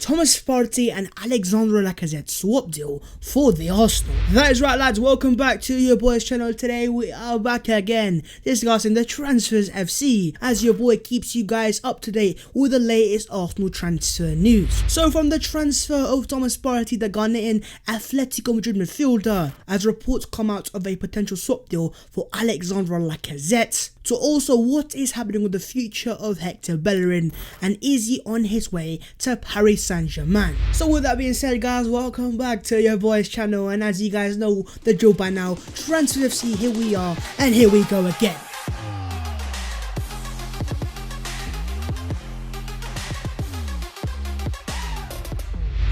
Thomas Partey and Alexandre Lacazette swap deal for the Arsenal. That is right, lads, welcome back to your boys channel. Today we are back again discussing the transfers FC, as your boy keeps you guys up to date with the latest Arsenal transfer news. So from the transfer of Thomas Partey, the Ghanaian Atletico Madrid midfielder, as reports come out of a potential swap deal for Alexandre Lacazette, to also what is happening with the future of Hector Bellerin, and is he on his way to Paris Saint-Germain? So with that being said, guys, welcome back to your boys channel, and as you guys know the drill by now, Transfer FC, here we are, and here we go again.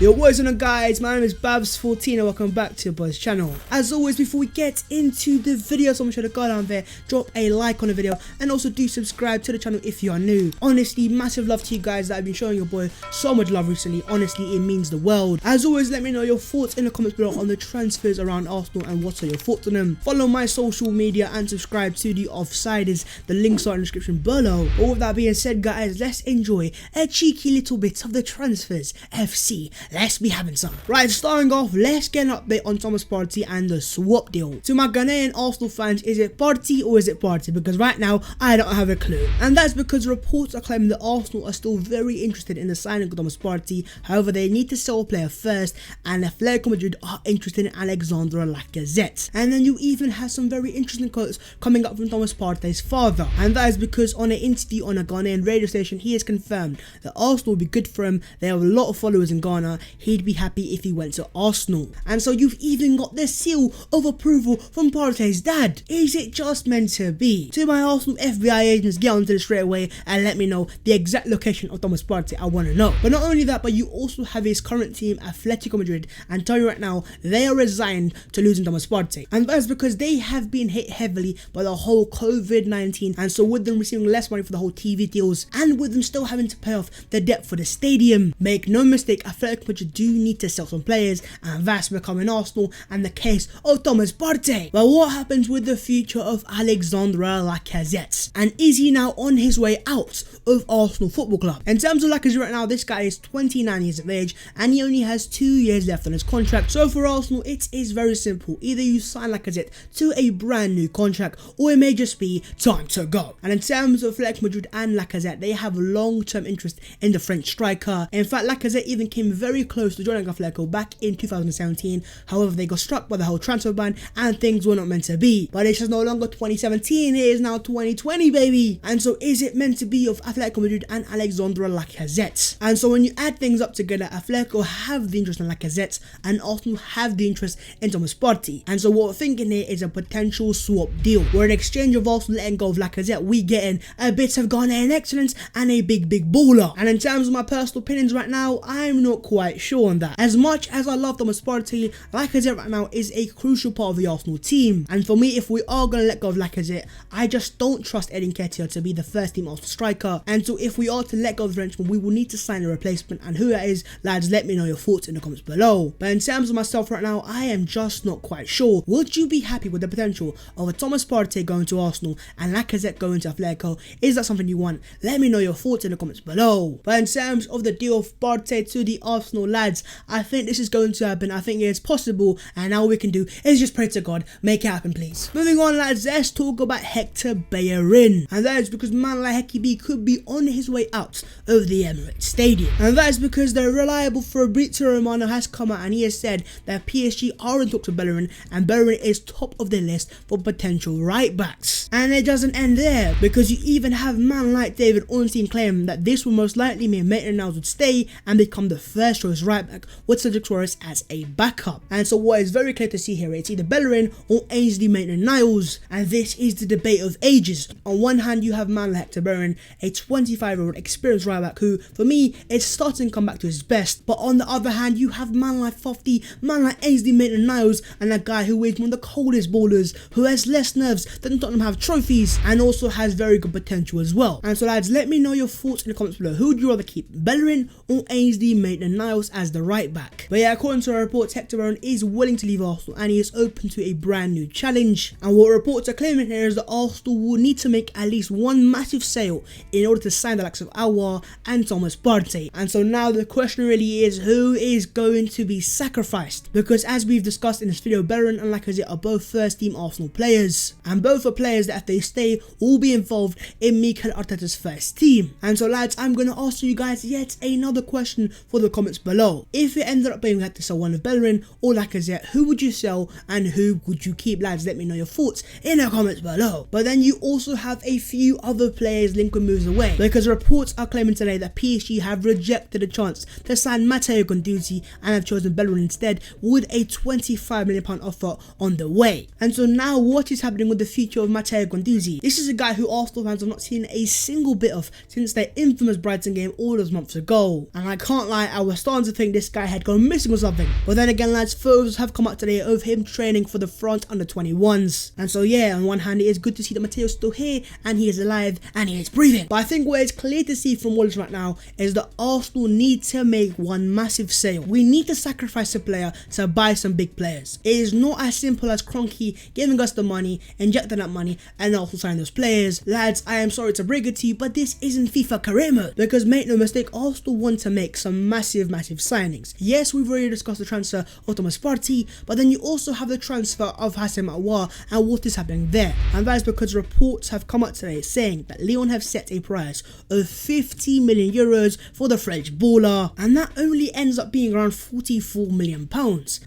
Yo, what is on, guys? My name is Babs14 and welcome back to your boys channel. As always, before we get into the video, so make sure to go down there, drop a like on the video, and also do subscribe to the channel if you are new. Honestly, massive love to you guys that have been showing your boy so much love recently. Honestly, it means the world. As always, let me know your thoughts in the comments below on the transfers around Arsenal and what are your thoughts on them. Follow my social media and subscribe to the Offsiders. The links are in the description below. But with that being said, guys, let's enjoy a cheeky little bit of the transfers FC. Let's be having some. Right, starting off, let's get an update on Thomas Partey and the swap deal. To my Ghanaian Arsenal fans, is it Partey or is it Partey? Because right now, I don't have a clue. And that's because reports are claiming that Arsenal are still very interested in the signing of Thomas Partey. However, they need to sell a player first, and Atletico Madrid are interested in Alexandre Lacazette. And then you even have some very interesting quotes coming up from Thomas Partey's father. And that is because on an interview on a Ghanaian radio station, he has confirmed that Arsenal will be good for him. They have a lot of followers in Ghana. He'd be happy if he went to Arsenal. And so you've even got the seal of approval from Partey's dad. Is it just meant to be? To my Arsenal FBI agents, get onto this straight away and let me know the exact location of Thomas Partey. I want to know. But not only that, but you also have his current team, Atletico Madrid, and tell you right now, they are resigned to losing Thomas Partey. And that's because they have been hit heavily by the whole COVID-19, and so with them receiving less money for the whole TV deals, and with them still having to pay off the debt for the stadium. Make no mistake, Atletico Madrid do need to sell some players, and that's becoming Arsenal and the case of Thomas Partey. But what happens with the future of Alexandre Lacazette? And is he now on his way out of Arsenal Football Club? In terms of Lacazette right now, this guy is 29 years of age and he only has 2 years left on his contract. So for Arsenal, it is very simple. Either you sign Lacazette to a brand new contract, or it may just be time to go. And in terms of Atletico Madrid and Lacazette, they have long-term interest in the French striker. In fact, Lacazette even came very close to joining Atletico back in 2017. However, they got struck by the whole transfer ban and things were not meant to be. But it's just no longer 2017, it is now 2020, baby. And so is it meant to be of Atletico Madrid and Alexandre Lacazette? And so when you add things up together, Atletico have the interest in Lacazette and Arsenal have the interest in Thomas Partey. And so what we're thinking here is a potential swap deal, where in exchange of Arsenal letting go of Lacazette, we getting a bit of Ghanaian excellence and a big baller. And in terms of my personal opinions right now, I'm not quite sure on that. As much as I love Thomas Partey, Lacazette right now is a crucial part of the Arsenal team. And for me, if we are going to let go of Lacazette, I just don't trust Edin Ketia to be the first team Arsenal striker. And so if we are to let go of the Frenchman, we will need to sign a replacement. And who that is, lads, let me know your thoughts in the comments below. But in terms of myself right now, I am just not quite sure. Would you be happy with the potential of a Thomas Partey going to Arsenal and Lacazette going to Atletico? Is that something you want? Let me know your thoughts in the comments below. But in terms of the deal of Partey to the Arsenal, lads, I think this is going to happen. I think it's possible, and all we can do is just pray to God, make it happen, please. Moving on, lads, let's talk about Hector Bellerin, and that is because man like Hecky B could be on his way out of the Emirates Stadium, and that is because the reliable Fabrizio Romano has come out and he has said that PSG are in talks with Bellerin, and Bellerin is top of the list for potential right backs. And it doesn't end there, because you even have man like David Ornstein claim that this will most likely mean Maitland-Niles would stay and become the first choice right back with Cedric Suarez as a backup. And so what is very clear to see here, it's either Bellerin or Ainsley Maitland-Niles, and this is the debate of ages. On one hand, you have man like Hector Bellerin, a 25-year-old experienced right back who, for me, is starting to come back to his best. But on the other hand, you have man like Fofty, man like Ainsley Maitland-Niles, and a guy who is one of the coldest ballers, who has less nerves than Tottenham have trophies, and also has very good potential as well. And so lads, let me know your thoughts in the comments below. Who would you rather keep, Bellerin or Ainsley Maitland-Niles? Miles as the right back. But yeah, according to our reports, Hector Bellerin is willing to leave Arsenal and he is open to a brand new challenge. And what reports are claiming here is that Arsenal will need to make at least one massive sale in order to sign the likes of Aouar and Thomas Partey. And so now the question really is, who is going to be sacrificed? Because as we've discussed in this video, Bellerin and Lacazette are both first team Arsenal players, and both are players that if they stay will be involved in Mikel Arteta's first team. And so lads, I'm going to ask you guys yet another question for the comments below. If it ended up being you had to sell one of Bellerin or Lacazette, who would you sell and who would you keep? Lads, let me know your thoughts in the comments below. But then you also have a few other players linked with moves away, because reports are claiming today that PSG have rejected a chance to sign Partey and have chosen Bellerin instead, with a £25 million offer on the way. And so now what is happening with the future of Partey? This is a guy who Arsenal fans have not seen a single bit of since their infamous Brighton game all those months ago. And I can't lie, I was starting to think this guy had gone missing or something. But then again lads, photos have come out today of him training for the front under 21s. And so yeah, on one hand it is good to see that Mateo's still here and he is alive and he is breathing. But I think what is clear to see from Wallace right now is that Arsenal need to make one massive sale. We need to sacrifice a player to buy some big players. It is not as simple as Kroenke giving us the money, injecting that money and also signing those players. Lads, I am sorry to break it to you, but this isn't FIFA career mode, because make no mistake, Arsenal want to make some massive signings. Yes, we've already discussed the transfer of Thomas Partey, but then you also have the transfer of Aouar and what is happening there. And that is because reports have come out today saying that Lyon have set a price of €50 million for the French baller, and that only ends up being around £44 million.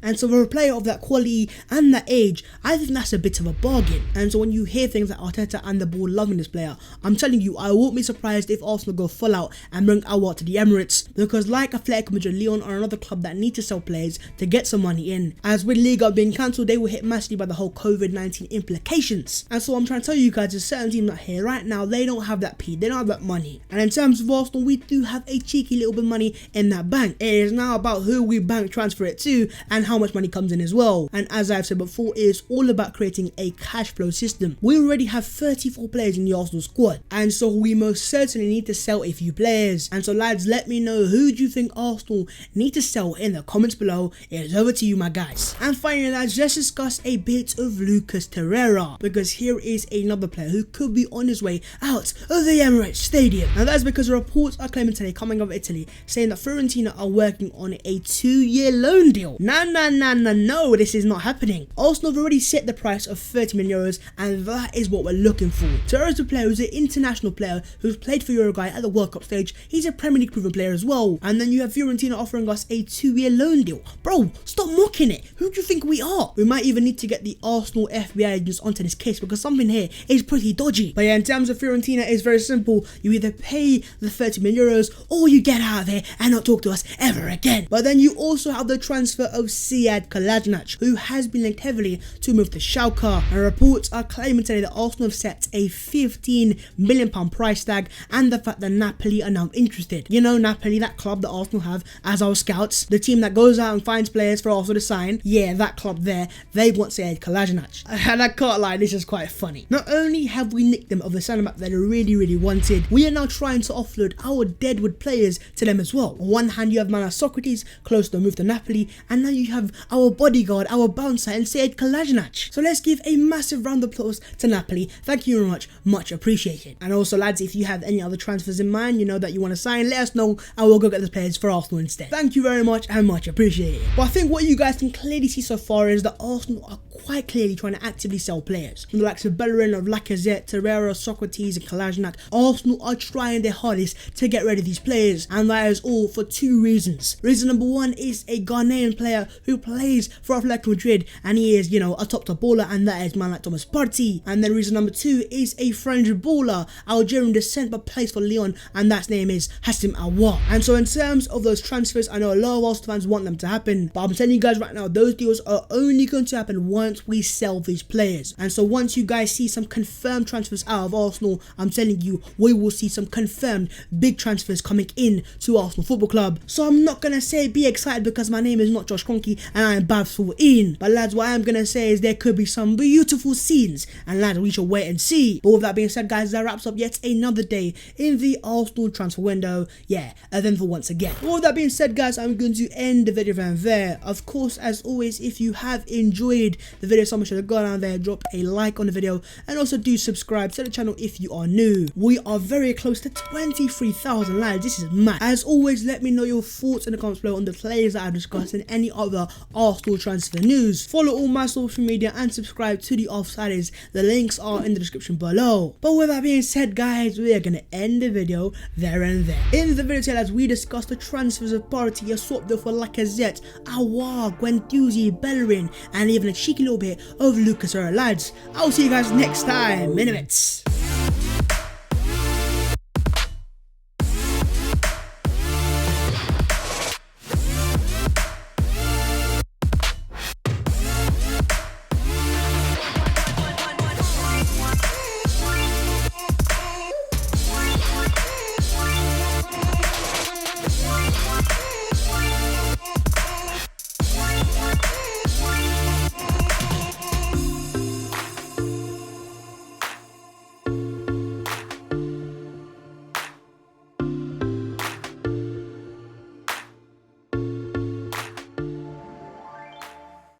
And so for a player of that quality and that age, I think that's a bit of a bargain. And so when you hear things like Arteta and the ball loving this player, I'm telling you, I won't be surprised if Arsenal go full out and bring Aouar to the Emirates, because like Atletico Madrid, Lyon are another club that need to sell players to get some money in. As with Liga being cancelled, they were hit massively by the whole COVID-19 implications. And so I'm trying to tell you guys, there's certain teams that here right now, they don't have that P, they don't have that money. And in terms of Arsenal, we do have a cheeky little bit of money in that bank. It is now about who we bank transfer it to and how much money comes in as well. And as I've said before, it is all about creating a cash flow system. We already have 34 players in the Arsenal squad, and so we most certainly need to sell a few players. And so lads, let me know, who do you think Arsenal need to sell in the comments below. It is over to you my guys. And finally lads, let's discuss a bit of Lucas Torreira, because here is another player who could be on his way out of the Emirates Stadium. And that's because reports are claiming today, coming out of Italy, saying that Fiorentina are working on a 2-year loan deal. No, this is not happening. Arsenal have already set the price of €30 million, and that is what we're looking for. Torreira is a player who's an international player who's played for Uruguay at the World Cup stage. He's a Premier League proven player as well. And then you have Fiorentina offering us a 2-year loan deal. Bro, stop mocking it. Who do you think we are? We might even need to get the Arsenal FBI agents onto this case, because something here is pretty dodgy. But yeah, in terms of Fiorentina, it's very simple. You either pay the €30 million or you get out of here and not talk to us ever again. But then you also have the transfer of Sead Kolasinac, who has been linked heavily to move to Schalke. And reports are claiming today that Arsenal have set a £15 million price tag, and the fact that Napoli are now interested. You know, Napoli, that club that Arsenal have as our scouts, the team that goes out and finds players for Arsenal to sign. Yeah, that club there, they want Sead Kolasinac. And I can't lie, this is quite funny. Not only have we nicked them of the centre back that they really wanted, we are now trying to offload our deadwood players to them as well. On one hand, you have man like Socrates, close to move to Napoli, and now you have our bodyguard, our bouncer, and Sead Kolasinac. So let's give a massive round of applause to Napoli. Thank you very much appreciated. And also lads, if you have any other transfers in mind, you know, that you want to sign, let us know and we'll go get the players for Arsenal instead. Thank you very much and much appreciated. But I think what you guys can clearly see so far is that Arsenal are quite clearly trying to actively sell players. From the likes of Bellerin, of Lacazette, Torreira, Socrates and Kolasinac, Arsenal are trying their hardest to get rid of these players, and that is all for two reasons. Reason number one is a Ghanaian player who plays for Atletico Madrid, and he is, you know, a top baller, and that is man like Thomas Partey. And then reason number two is a French baller, Algerian descent but plays for Lyon, and that name is Aouar. And so in terms of those transfers, I know a lot of Arsenal fans want them to happen, but I'm telling you guys right now, those deals are only going to happen one once we sell these players. And so once you guys see some confirmed transfers out of Arsenal, I'm telling you, we will see some confirmed big transfers coming in to Arsenal Football Club. So I'm not gonna say be excited because my name is not Josh Kroenke and I am Babs14. But lads, what I am gonna say is there could be some beautiful scenes, and lads, we shall wait and see. But with that being said, guys, that wraps up yet another day in the Arsenal transfer window. Yeah, eventful once again. But with that being said, guys, I'm going to end the video down there. Of course, as always, if you have enjoyed the video so much, go down there, drop a like on the video, and also do subscribe to the channel if you are new. We are very close to 23,000 likes. This is mad. As always, let me know your thoughts in the comments below on the players that I discussed and any other Arsenal transfer news. Follow all my social media and subscribe to the Offsiders. The links are in the description below. But with that being said, guys, we are gonna end the video there and there. In the video today, as we discussed the transfers of Partey, a swap deal for Lacazette, Aouar, Hector Bellerin, and even a cheeky little bit of Lucas. Lads, I'll see you guys next time in a bit.